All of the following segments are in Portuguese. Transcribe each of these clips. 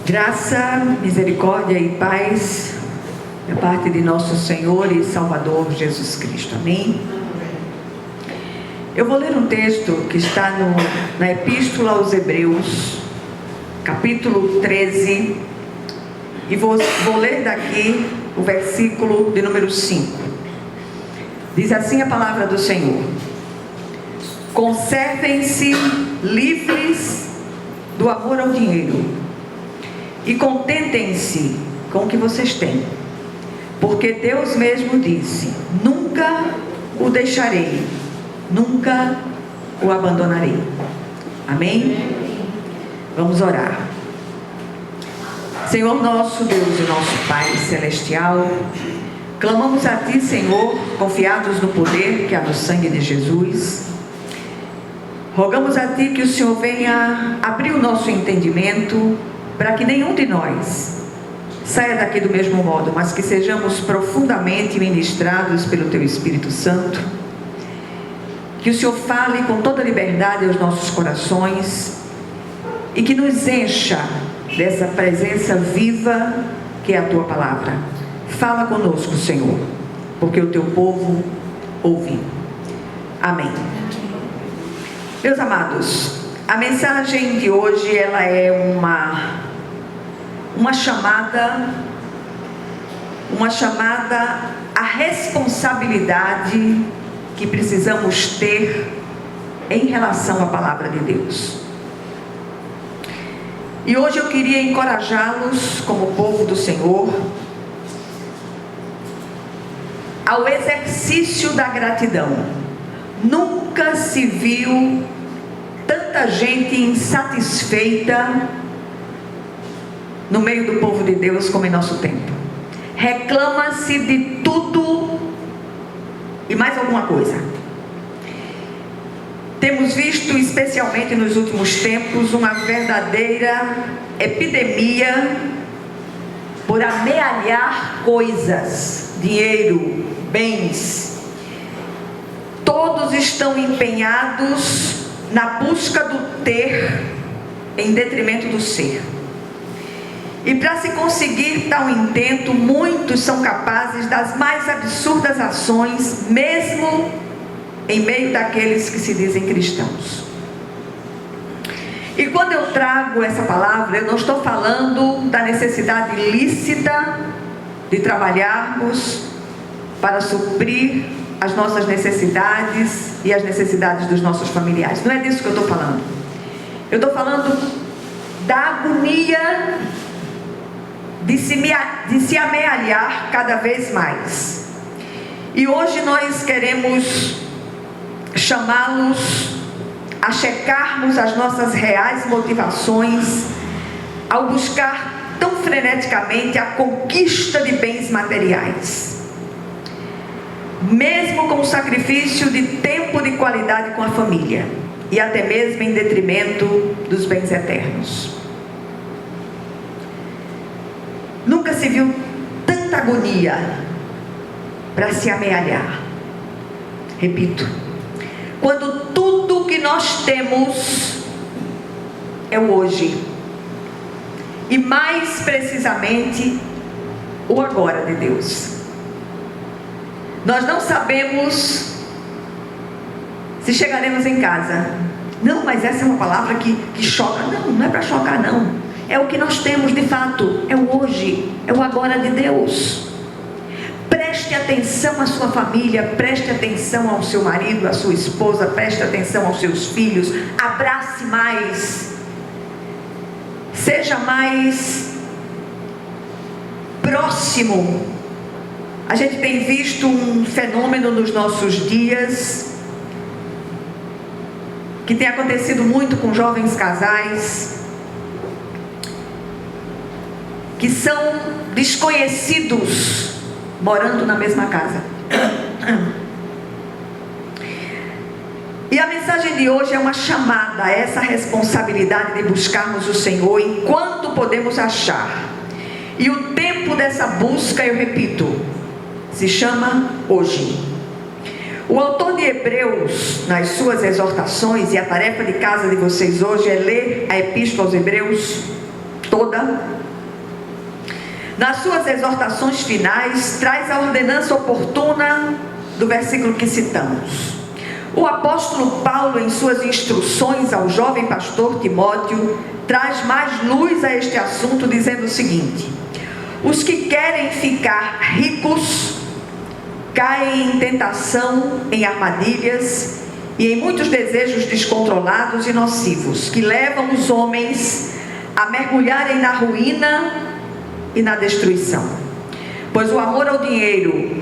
Graça, misericórdia e paz da parte de nosso Senhor e Salvador Jesus Cristo. Amém? Eu vou ler um texto que está na Epístola aos Hebreus, capítulo 13, e vou ler daqui o versículo de número 5. Diz assim a palavra do Senhor: conservem-se livres do amor ao dinheiro e contentem-se com o que vocês têm, porque Deus mesmo disse: nunca o deixarei, nunca o abandonarei. Amém? Vamos orar. Senhor nosso Deus e nosso Pai celestial, clamamos a Ti, Senhor, confiados no poder que há no sangue de Jesus. Rogamos a Ti que o Senhor venha abrir o nosso entendimento, para que nenhum de nós saia daqui do mesmo modo, mas que sejamos profundamente ministrados pelo Teu Espírito Santo. Que o Senhor fale com toda liberdade aos nossos corações e que nos encha dessa presença viva que é a Tua palavra. Fala conosco, Senhor, porque o Teu povo ouve. Amém. Meus amados, a mensagem de hoje ela é uma chamada à responsabilidade que precisamos ter em relação à palavra de Deus. E hoje eu queria encorajá-los, como povo do Senhor, ao exercício da gratidão. Nunca se viu tanta gente insatisfeita no meio do povo de Deus como em nosso tempo. Reclama-se de tudo e mais alguma coisa. Temos visto, especialmente nos últimos tempos, uma verdadeira epidemia por amealhar coisas, dinheiro, bens. Todos estão empenhados na busca do ter em detrimento do ser. E para se conseguir tal intento, muitos são capazes das mais absurdas ações, mesmo em meio daqueles que se dizem cristãos. E quando eu trago essa palavra, eu não estou falando da necessidade lícita de trabalharmos para suprir as nossas necessidades e as necessidades dos nossos familiares. Não é disso que eu estou falando. Eu estou falando da agonia de se amealhar cada vez mais. E hoje nós queremos chamá-los a checarmos as nossas reais motivações ao buscar tão freneticamente a conquista de bens materiais, mesmo com o sacrifício de tempo de qualidade com a família, e até mesmo em detrimento dos bens eternos. Nunca se viu tanta agonia para se amealhar. Repito, quando tudo que nós temos é o hoje, e mais precisamente o agora de Deus. Nós não sabemos se chegaremos em casa. Não, mas essa é uma palavra que choca. Não é para chocar, não. É o que nós temos de fato, é o hoje, é o agora de Deus. Preste atenção à sua família, preste atenção ao seu marido, à sua esposa, preste atenção aos seus filhos, abrace mais, seja mais próximo. A gente tem visto um fenômeno nos nossos dias, que tem acontecido muito com jovens casais, que são desconhecidos morando na mesma casa. E a mensagem de hoje é uma chamada a essa responsabilidade de buscarmos o Senhor enquanto podemos achar. E o tempo dessa busca, eu repito, se chama hoje. O autor de Hebreus, nas suas exortações, e a tarefa de casa de vocês hoje é ler a Epístola aos Hebreus toda, nas suas exortações finais, traz a ordenança oportuna do versículo que citamos. O apóstolo Paulo, em suas instruções ao jovem pastor Timóteo, traz mais luz a este assunto, dizendo o seguinte: os que querem ficar ricos caem em tentação, em armadilhas e em muitos desejos descontrolados e nocivos, que levam os homens a mergulharem na ruína e na destruição. Pois o amor ao dinheiro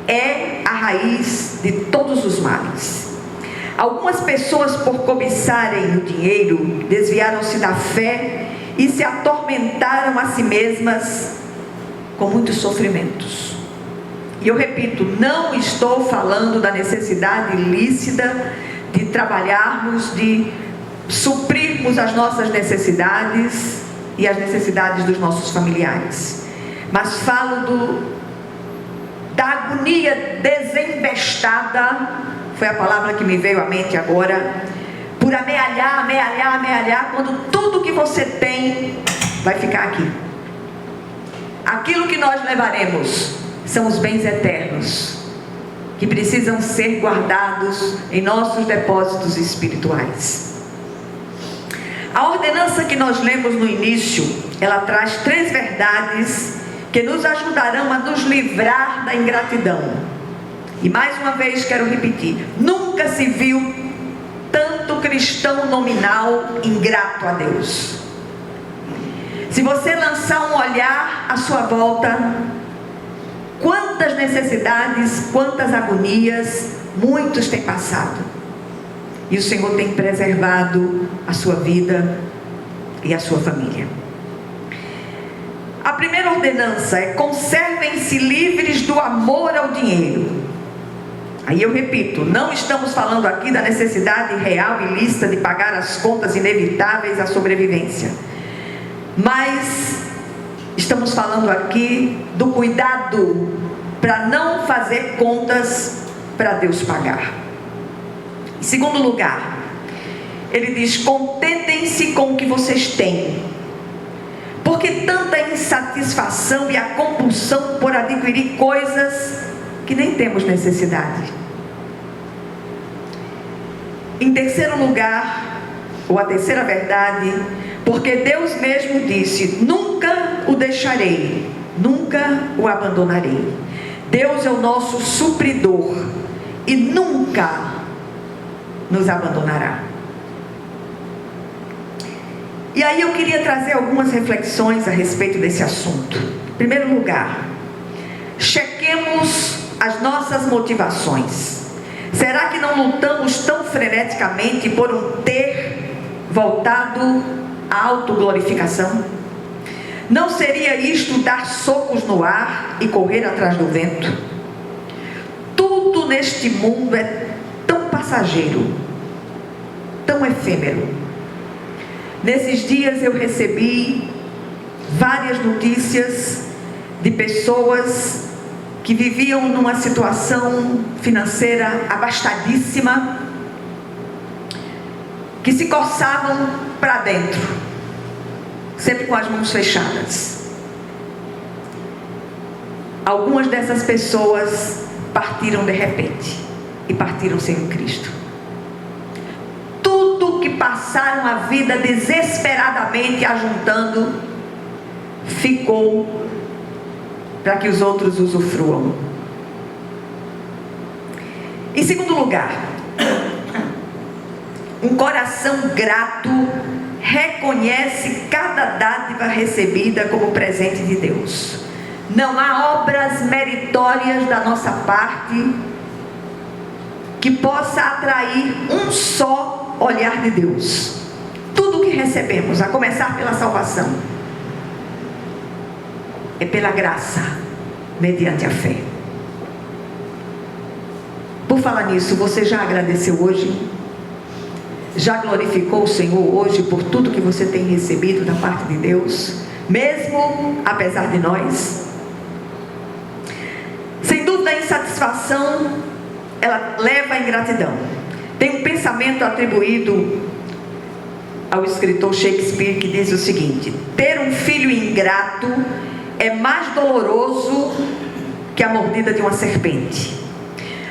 é a raiz de todos os males. Algumas pessoas, por cobiçarem o dinheiro, desviaram-se da fé e se atormentaram a si mesmas com muitos sofrimentos. E eu repito, não estou falando da necessidade lícita de trabalharmos, de suprirmos as nossas necessidades e as necessidades dos nossos familiares, mas falo da agonia desembestada, foi a palavra que me veio à mente agora, por amealhar, quando tudo que você tem vai ficar aqui. Aquilo que nós levaremos são os bens eternos, que precisam ser guardados em nossos depósitos espirituais. A ordenança que nós lemos no início, ela traz 3 verdades que nos ajudarão a nos livrar da ingratidão. E mais uma vez quero repetir: nunca se viu tanto cristão nominal ingrato a Deus. Se você lançar um olhar à sua volta, quantas necessidades, quantas agonias muitos têm passado, e o Senhor tem preservado a sua vida e a sua família. A primeira ordenança é: conservem-se livres do amor ao dinheiro. Aí eu repito, não estamos falando aqui da necessidade real e lícita de pagar as contas inevitáveis à sobrevivência, mas estamos falando aqui do cuidado para não fazer contas para Deus pagar. Em segundo lugar, ele diz: contentem-se com o que vocês têm. Porque tanta insatisfação e a compulsão por adquirir coisas que nem temos necessidade. Em terceiro lugar, ou a terceira verdade, porque Deus mesmo disse: nunca o deixarei, nunca o abandonarei. Deus é o nosso supridor e nunca nos abandonará. E aí eu queria trazer algumas reflexões a respeito desse assunto. Em primeiro lugar, chequemos as nossas motivações. Será que não lutamos tão freneticamente por um ter voltado à autoglorificação? Não seria isto dar socos no ar e correr atrás do vento? Tudo neste mundo é tão passageiro, tão efêmero. Nesses dias eu recebi várias notícias de pessoas que viviam numa situação financeira abastadíssima, que se coçavam para dentro, sempre com as mãos fechadas. Algumas dessas pessoas partiram de repente e partiram sem o Cristo. Tudo que passaram a vida desesperadamente ajuntando ficou para que os outros usufruam. Em segundo lugar, um coração grato reconhece cada dádiva recebida como presente de Deus. Não há obras meritórias da nossa parte que possa atrair um só olhar de Deus. Tudo que recebemos, a começar pela salvação, é pela graça, mediante a fé. Por falar nisso, você já agradeceu hoje? Já glorificou o Senhor hoje por tudo que você tem recebido da parte de Deus, mesmo apesar de nós? Sem dúvida, a insatisfação, ela leva à ingratidão. Tem um pensamento atribuído ao escritor Shakespeare, que diz o seguinte: ter um filho ingrato é mais doloroso que a mordida de uma serpente.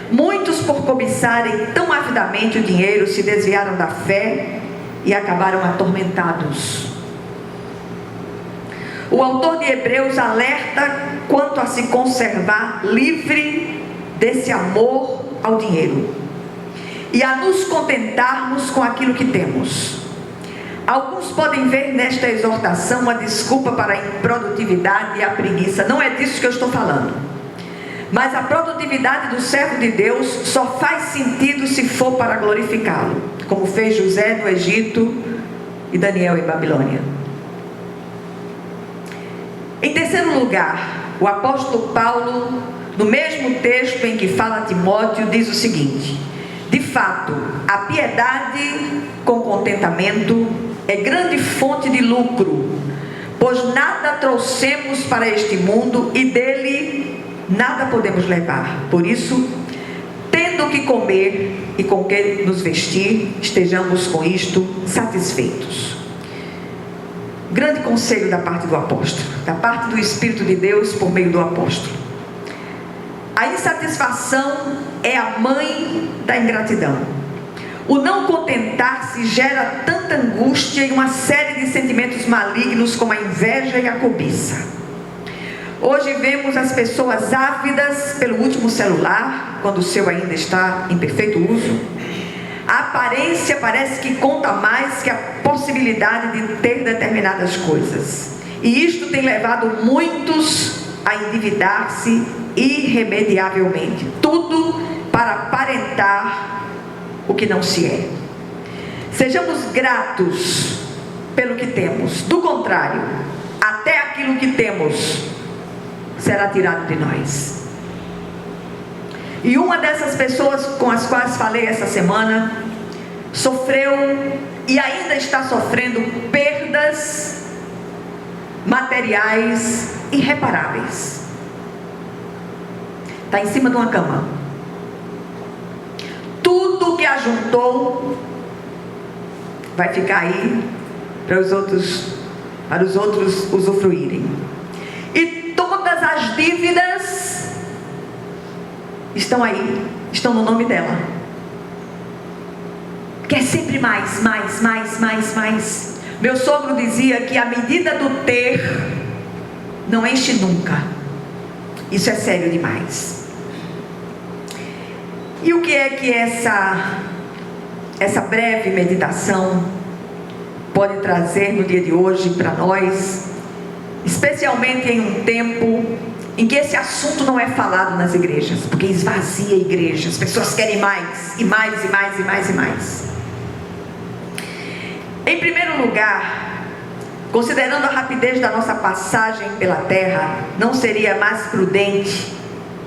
Muitos, por cobiçarem tão avidamente o dinheiro, se desviaram da fé e acabaram atormentados. O autor de Hebreus alerta quanto a se conservar livre desse amor ao dinheiro e a nos contentarmos com aquilo que temos. Alguns podem ver nesta exortação uma desculpa para a improdutividade e a preguiça. Não é disso que eu estou falando. Mas a produtividade do servo de Deus só faz sentido se for para glorificá-lo, como fez José no Egito e Daniel em Babilônia. Em terceiro lugar, o apóstolo Paulo, no mesmo texto em que fala a Timóteo, diz o seguinte: de fato, a piedade com contentamento é grande fonte de lucro, pois nada trouxemos para este mundo e dele nada podemos levar. Por isso, tendo o que comer e com que nos vestir, estejamos com isto satisfeitos. Grande conselho da parte do apóstolo, da parte do Espírito de Deus por meio do apóstolo. A insatisfação é a mãe da ingratidão. O não contentar-se gera tanta angústia e uma série de sentimentos malignos como a inveja e a cobiça. Hoje vemos as pessoas ávidas pelo último celular, quando o seu ainda está em perfeito uso. A aparência parece que conta mais que a possibilidade de ter determinadas coisas. E isto tem levado muitos a endividar-se irremediavelmente. Tudo para aparentar o que não se é. Sejamos gratos pelo que temos. Do contrário, até aquilo que temos será tirado de nós. E uma dessas pessoas com as quais falei essa semana sofreu e ainda está sofrendo perdas materiais irreparáveis. Está em cima de uma cama. Tudo que ajuntou vai ficar aí para os outros usufruírem. E todas as dívidas estão aí, estão no nome dela. Quer sempre mais. Meu sogro dizia que a medida do ter não enche nunca. Isso é sério demais. E o que é que essa breve meditação pode trazer no dia de hoje para nós, especialmente em um tempo em que esse assunto não é falado nas igrejas, porque esvazia a igreja, as pessoas querem mais. Em primeiro lugar, considerando a rapidez da nossa passagem pela terra, não seria mais prudente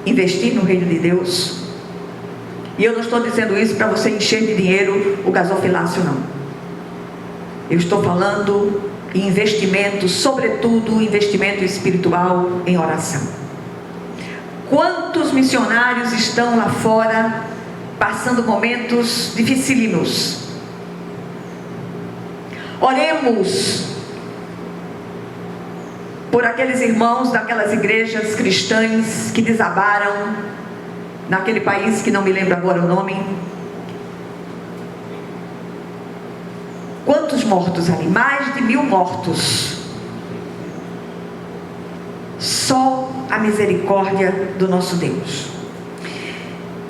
investir no reino de Deus? E eu não estou dizendo isso para você encher de dinheiro o gasofilácio, não. Eu estou falando em investimento, sobretudo investimento espiritual em oração. Quantos missionários estão lá fora passando momentos dificílimos? Oremos por aqueles irmãos daquelas igrejas cristãs que desabaram naquele país que não me lembro agora o nome. Quantos mortos ali? Mais de 1000 mortos. Só a misericórdia do nosso Deus.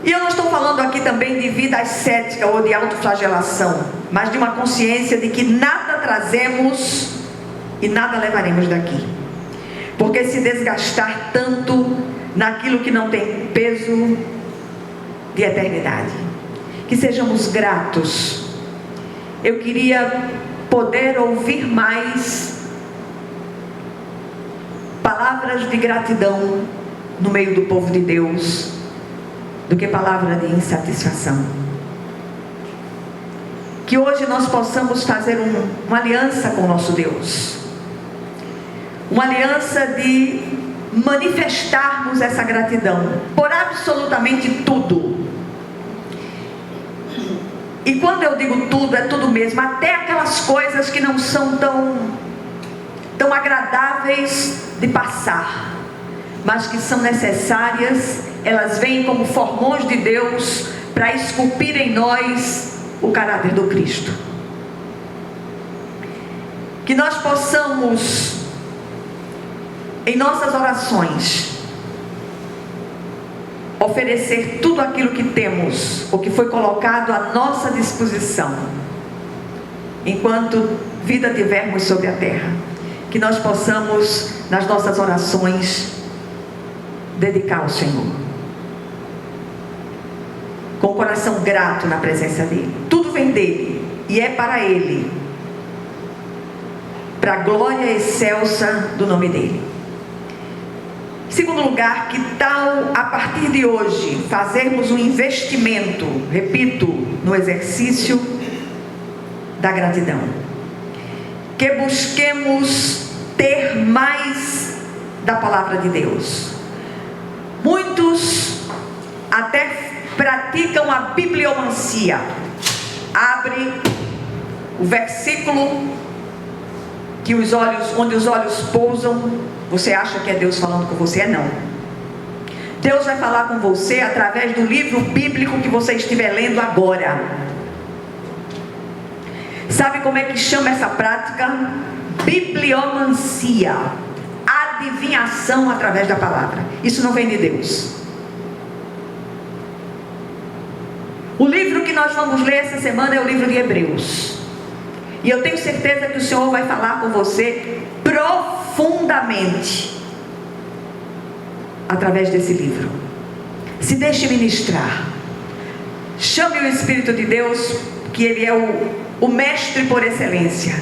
E eu não estou falando aqui também de vida ascética ou de autoflagelação, mas de uma consciência de que nada trazemos e nada levaremos daqui. Porque se desgastar tanto naquilo que não tem peso de eternidade. Que sejamos gratos. Eu queria poder ouvir mais palavras de gratidão no meio do povo de Deus do que palavra de insatisfação. Que hoje nós possamos fazer uma aliança com o nosso Deus, uma aliança de manifestarmos essa gratidão por absolutamente tudo. E quando eu digo tudo, é tudo mesmo, até aquelas coisas que não são tão agradáveis de passar, mas que são necessárias. Elas vêm como formões de Deus para esculpir em nós o caráter do Cristo. Que nós possamos, em nossas orações, oferecer tudo aquilo que temos, o que foi colocado à nossa disposição, enquanto vida tivermos sobre a terra. Que nós possamos, nas nossas orações, dedicar ao Senhor, com o coração grato na presença dEle. Tudo vem dEle e é para Ele, para a glória excelsa do nome dEle. Em segundo lugar, que tal a partir de hoje fazermos um investimento, repito, no exercício da gratidão? Que busquemos ter mais da palavra de Deus. Muitos até praticam a bibliomancia. Abre o versículo que onde os olhos pousam, você acha que é Deus falando com você? É não. Deus vai falar com você através do livro bíblico que você estiver lendo agora. Sabe como é que chama essa prática? Bibliomancia. Adivinhação através da palavra. Isso não vem de Deus. O livro que nós vamos ler essa semana é o livro de Hebreus. E eu tenho certeza que o Senhor vai falar com você profundamente através desse livro. Se deixe ministrar. Chame o Espírito de Deus, que Ele é o mestre por excelência.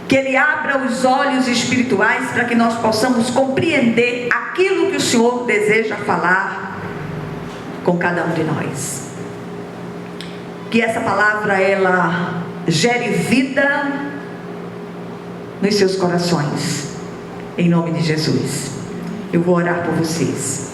Que Ele abra os olhos espirituais para que nós possamos compreender aquilo que o Senhor deseja falar com cada um de nós. Que essa palavra, ela gere vida nos seus corações, em nome de Jesus. Eu vou orar por vocês.